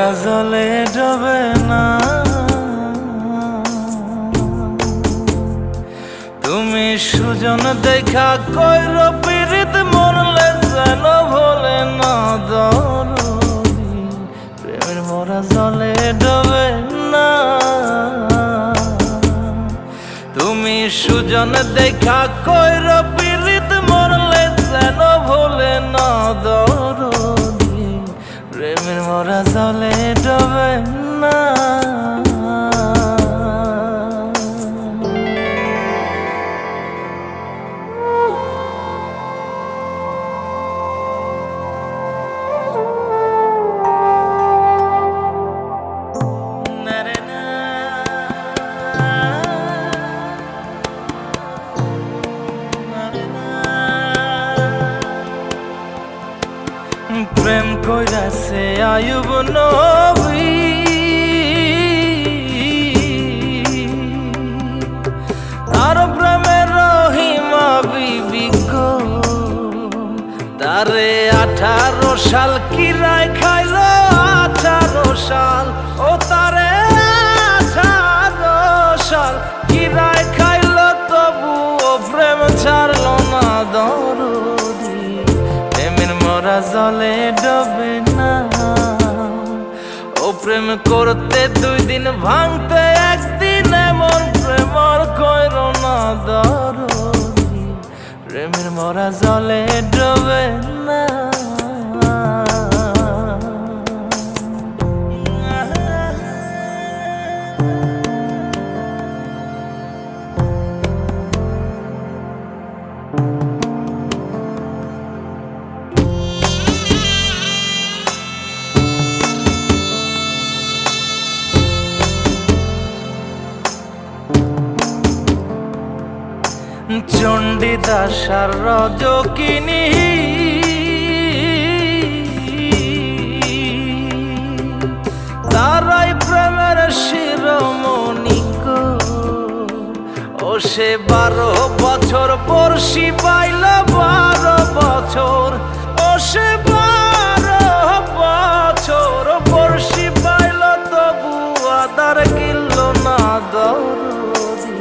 মরা জলে ডোবে না। তুমি সুজন দেখা কইর পীড়িত মরলে যেন ভোলে না দরদি। প্রেমের মরা জলে ডোবে না। তুমি সুজন দেখা কইর পীড়িত মরলে যেন ভোলে না দরদি। প্রেমের মরা জলে ডোবে না। প্রেম কইরাছে আয়ুব নবী, তার প্রেমের রহিমা বিবি গো। তারে 18 সাল কিরায় খাইল, 18 সাল ও তারে 18 সাল কিরায় খাইল, তবু ও প্রেম ছাড়ল না দরদি। প্রেমের মরা জলে ডোবে না। ও প্রেম করতে 2 দিন ভাঙতে 1 দিন, এমন প্রেম আর কইর না দরদি। প্রেমের মরা জলে ডোবে না। চণ্ডীদাস আর রজকিনী, তারাই প্রেমের শিরোমণি গো। ও সে 12 বছর বর্ষি পাইল, 12 বছর ও সে 12 বছর বর্ষি পাইল, তবু আদার কিল না দরদি।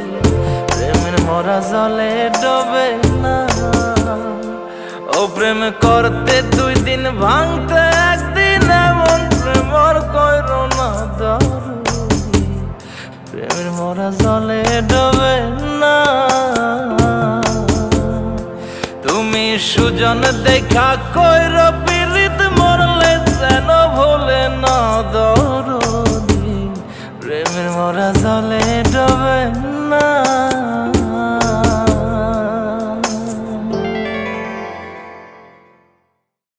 প্রেমের মরা জলে ডোবে না। ও প্রেম করতে 2 দিন ভাঙতে 1 দিন, এমন প্রেম আর কইর না দরদি। প্রেমের মরা জলে ডোবে না। তুমি সুজন দেখা কইর